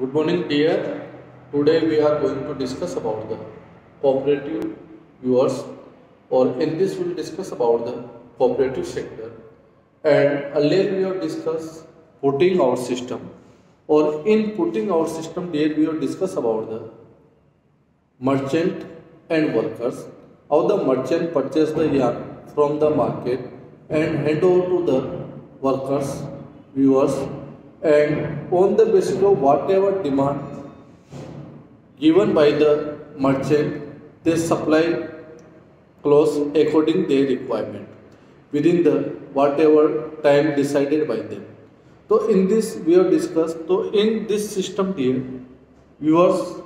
Good morning, dear. Today we are going to discuss about the cooperative viewers, or in this we will discuss about the cooperative sector. And earlier we have discussed putting our system, or in putting our system, there we have discussed about the merchant and workers. How the merchant purchase the yarn from the market and hand over to the workers, viewers, and on the basis of whatever demand given by the merchant, they supply clothes according their requirement within the whatever time decided by them. So in this we have discussed. So in this system here, viewers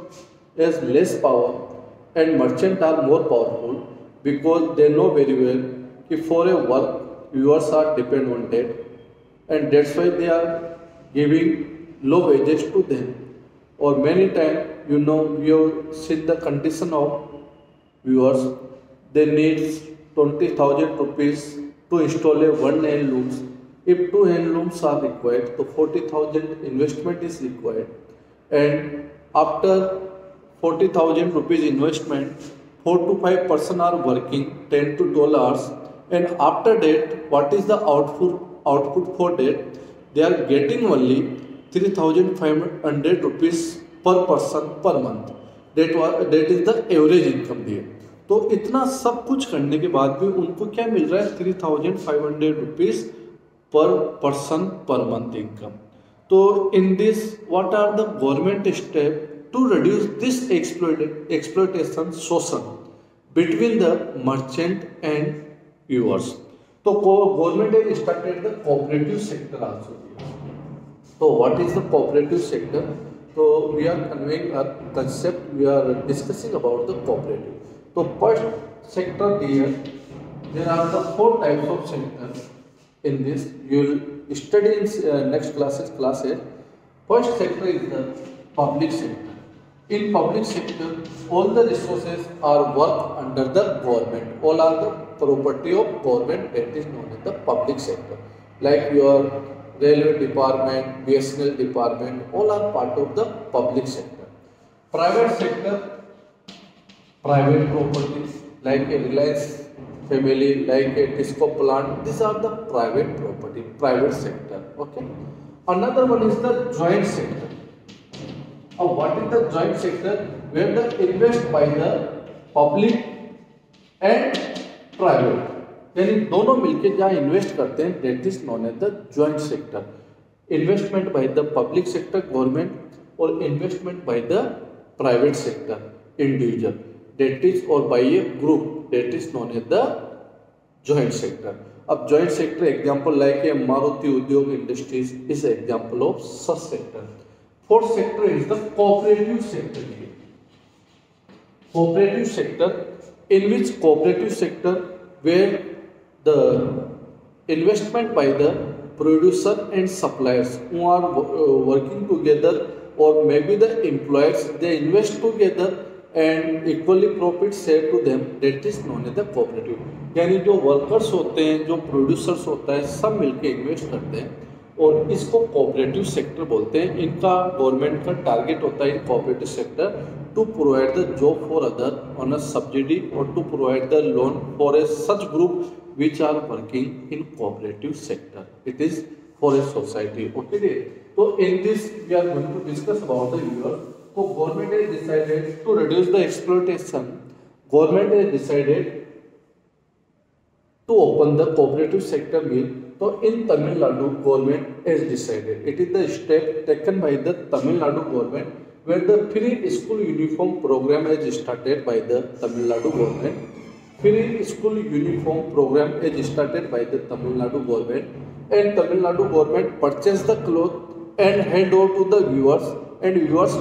has less power and merchant are more powerful because they know very well if for a work viewers are depend on that, and that's why they are giving low wages to them. Or many times, we have seen the condition of viewers, they need 20,000 rupees to install a one handlooms. If two handlooms are required, so 40,000 investment is required. And after 40,000 rupees investment, 4 to 5% are working 10 to 12 hours. And after that, what is the output for that? They are getting only 3,500 rupees per person per month. That is the average income there. तो इतना सब कुछ करने के बाद भी उनको क्या मिल रहा है? 3,500 रुपीज पर पर्सन पर मंथ इनकम. तो in this what are the government step to reduce this exploitation शोषण between the merchant and viewers. तो government has started the cooperative sector also. So what is the cooperative sector? So we are conveying a concept, we are discussing about the cooperative. So first sector here, there are the 4 types of sectors in this. You will study in next classes. First sector is the public sector. In public sector, all the resources are work under the government. All are the property of government, that is known as the public sector. Like your railway department, BSNL department, all are part of the public sector. Private sector, private properties like a Reliance family, like a Tisco plant, these are the private property, private sector. Okay. Another one is the joint sector. What is the joint sector? Where the invest by the public and private, यानी दोनों मिलकर जहाँ invest करते हैं, that is known as the joint sector. Investment by the public sector government और investment by the private sector individual, that is और by a group, that is known as the joint sector. अब joint sector example like a Maruti Udyog industries is example of such sector. Fourth sector is the cooperative sector. Cooperative sector, in which cooperative sector where the investment by the producer and suppliers who are working together, or maybe the employers, they invest together and equally profit share to them, that is known as the cooperative. यानी जो workers होते हैं, जो producers होता है, सब मिलके invest करते हैं और इसको कोऑपरेटिव सेक्टर बोलते हैं. इनका गवर्नमेंट का टारगेट होता है इन cooperative sector to provide the job for other on a subsidy, or to provide the loan for a such group which are working in cooperative sector. It is for a society. Okay. So in this we are going to discuss about the year. So government has decided to reduce the exploitation. Government has decided to open the cooperative sector mill. So in Tamil Nadu, government has decided. It is the step taken by the Tamil Nadu government, where the free school uniform program is started by the Tamil Nadu government. Free school uniform program is started by the Tamil Nadu government, and Tamil Nadu government purchase the cloth and hand over to the viewers, and viewers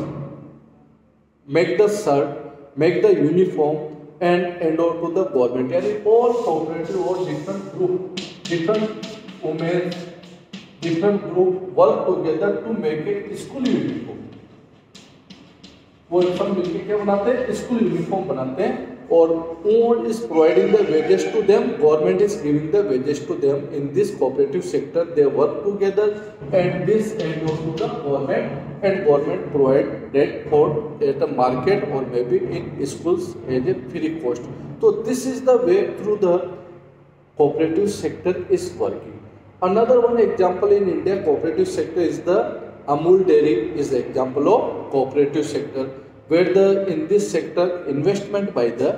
make the shirt, make the uniform and hand over to the government. And all cooperative or different group, different women, different group work together to make a school uniform. वो सब मिलकर क्या बनाते हैं? School uniform बनाते हैं. और own is providing the wages to them, government is giving the wages to them. In this cooperative sector they work together and this hand over to the government, and government provide that for at the market or maybe in schools as a free cost. So this is the way through the cooperative sector is working. Another one example in India cooperative sector is the Amul Dairy is the example of cooperative sector, where the in this sector investment by the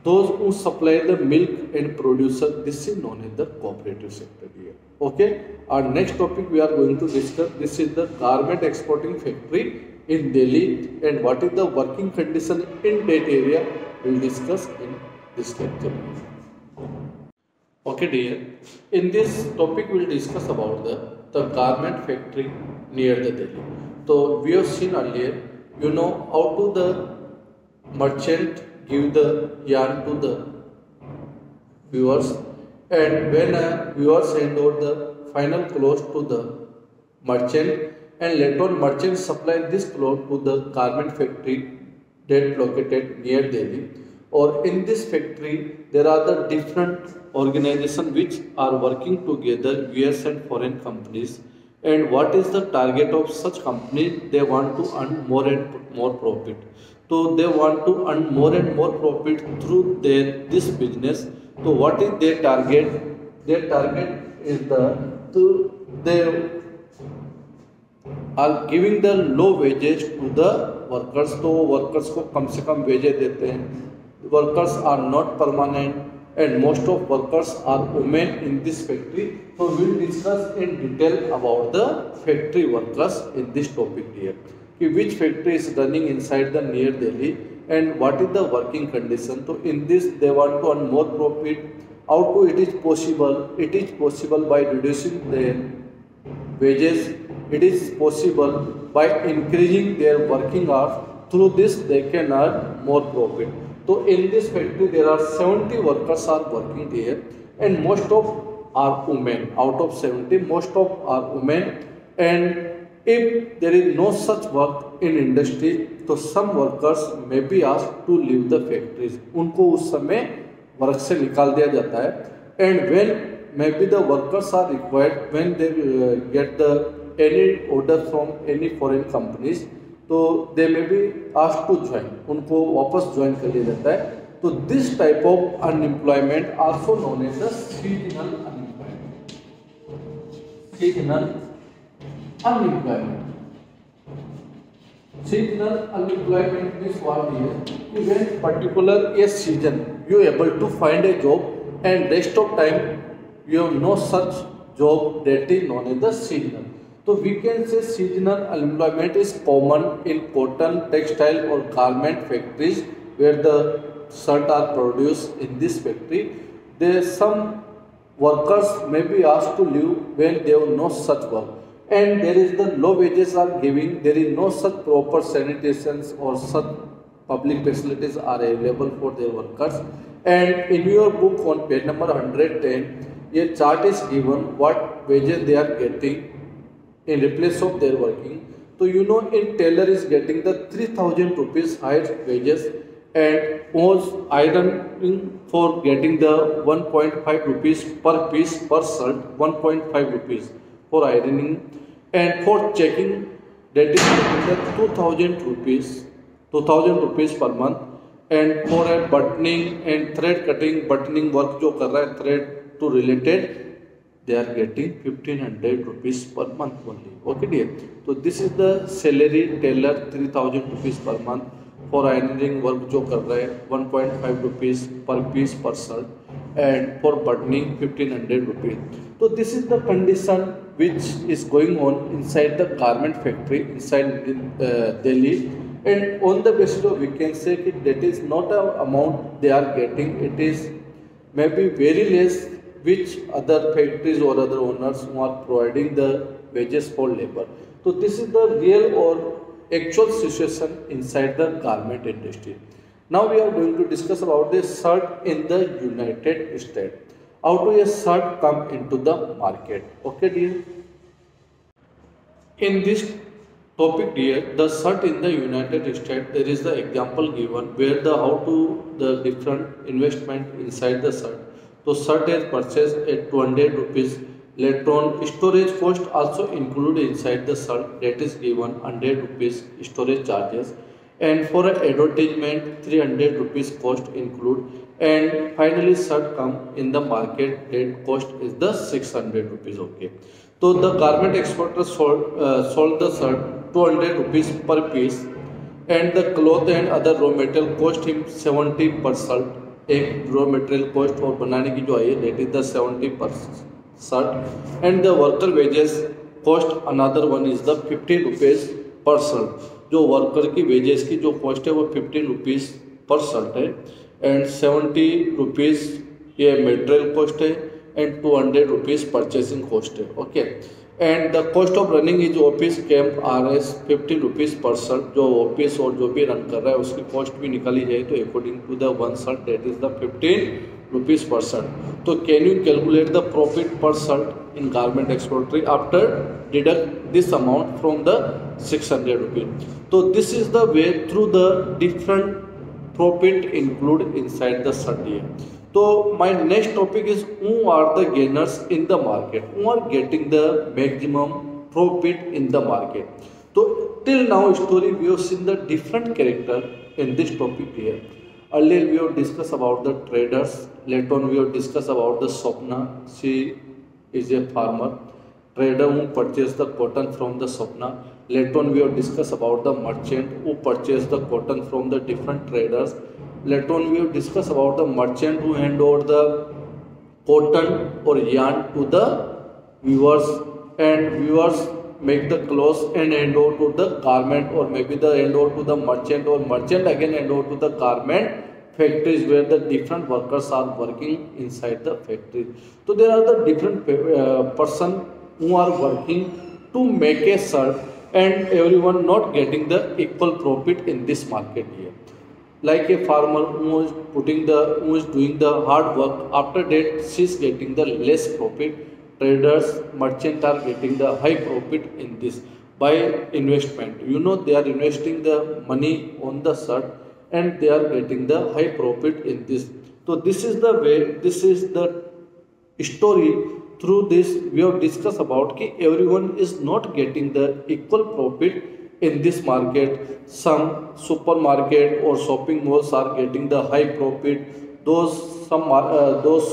those who supply the milk and producer, this is known as the cooperative sector here. Okay, our next topic we are going to discuss, this is the garment exporting factory in Delhi and what is the working condition in that area we will discuss in this lecture. Okay dear, in this topic we will discuss about the garment factory near the Delhi. So we have seen earlier, you know how to the merchant give the yarn to the viewers, and when a viewer send out the final clothes to the merchant and later on merchant supply this cloth to the garment factory that located near Delhi, or in this factory there are the different organizations which are working together, US and foreign companies, and what is the target of such companies? They want to earn more and more profit. So they want to earn more and more profit through this business. So what is their target? Their target is they are giving the low wages to the workers. तो workers को कम से कम wages देते हैं. Workers are not permanent and most of workers are women in this factory. So we will discuss in detail about the factory workers in this topic here. Which factory is running inside the near Delhi and what is the working condition. So in this they want to earn more profit. How to it is possible? It is possible by reducing their wages. It is possible by increasing their working hours. Through this they can earn more profit. So in this factory there are 70 workers are working here and most of are women. Out of 70 most of are women, and if there is no such work in industry, तो some workers may be asked to leave the factories. उनको उस समय work से निकाल दिया जाता है. And when maybe the workers are required, when they get the any order from any foreign companies, तो they may be asked to join. उनको वापस join कर लिया जाता है. तो this type of unemployment also known as the seasonal unemployment. Seasonal unemployment. Seasonal unemployment means what is when particular a season you are able to find a job and rest of time you have no such job, that is known as the seasonal. So we can say seasonal unemployment is common in cotton, textile or garment factories where the shirts are produced in this factory. There some workers may be asked to leave when they have no such work. And there is the low wages are giving, there is no such proper sanitations or such public facilities are available for their workers. And in your book on page number 110, a chart is given what wages they are getting in replace of their working. So you know in tailor is getting the 3000 rupees higher wages, and was ironing for getting the 1.5 rupees per piece per shirt, 1.5 rupees for ironing, and for checking that is the 2000 rupees per month, and for a buttoning and thread cutting buttoning work जो कर रहा है thread to related, they are getting 1500 rupees per month only. Okay dear, so this is the salary tailor 3000 rupees per month, for ironing work जो कर रहा है 1.5 rupees per piece per shirt, and for buttoning 1500 rupees. So this is the condition which is going on inside the garment factory inside Delhi, and on the basis of we can say that is not a amount they are getting, it is maybe very less which other factories or other owners who are providing the wages for labor. So this is the real or actual situation inside the garment industry. Now we are going to discuss about the shirt in the United States. How to a shirt come into the market? Okay dear. In this topic dear, the shirt in the United States, there is the example given where the how to the different investment inside the shirt. So shirt is purchased at 200 rupees Later on, storage cost also included inside the search, that is given 100 rupees storage charges, and for an advertisement 300 rupees cost include, and finally search come in the market, that cost is the 600 rupees. Okay, so the garment exporter sold the shirt 200 rupees per piece, and the cloth and other raw material cost him 70 per shirt. एक raw material cost और बनाने की जो है that is the 70 per shirt, and the worker wages cost another one is the 50 rupees per shirt. जो worker की wages की जो कॉस्ट है वो 15 रुपीज़ पर शर्ट है, एंड 70 रुपीज़ ये मटेरियल कॉस्ट है, एंड 200 रुपीज़ परचेसिंग कॉस्ट है. Okay, and the cost of running is office camp RS 50 rupees per shirt. जो ऑफिस और जो भी रन कर रहा है उसकी कॉस्ट भी निकाली जाए तो according to the one shirt that is the 15 rupees per shirt. तो can you calculate the profit per shirt in garment exporter after deduct this amount from the 600 rupees. तो this is the way through the different profit include inside the study. So my next topic is who are the gainers in the market, who are getting the maximum profit in the market. So till now story we have seen the different character in this topic here. Earlier we have discussed about the traders, later on we have discussed about the Swapna. She is a farmer trader who purchased the cotton from the Swapna. Later on we have discussed about the merchant who purchased the cotton from the different traders. Later on we have discussed about the merchant who hand over the cotton or yarn to the weavers, and weavers make the clothes and hand over to the garment, or maybe the hand over to the merchant, or merchant again hand over to the garment factories where the different workers are working inside the factory. So there are the different person who are working to make a shirt, and everyone not getting the equal profit in this market here. Like a farmer who is doing the hard work, after that she is getting the less profit. Traders, merchants are getting the high profit in this by investment. You know, they are investing the money on the shirt and they are getting the high profit in this. So this is the way, this is the story. Through this we have discussed about कि everyone is not getting the equal profit in this market. Some supermarket or shopping malls are getting the high profit. Those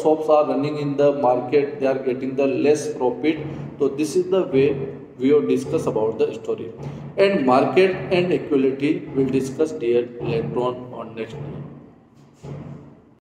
shops are running in the market, they are getting the less profit. So this is the way we have discussed about the story, and market and equality will discuss here later on next day.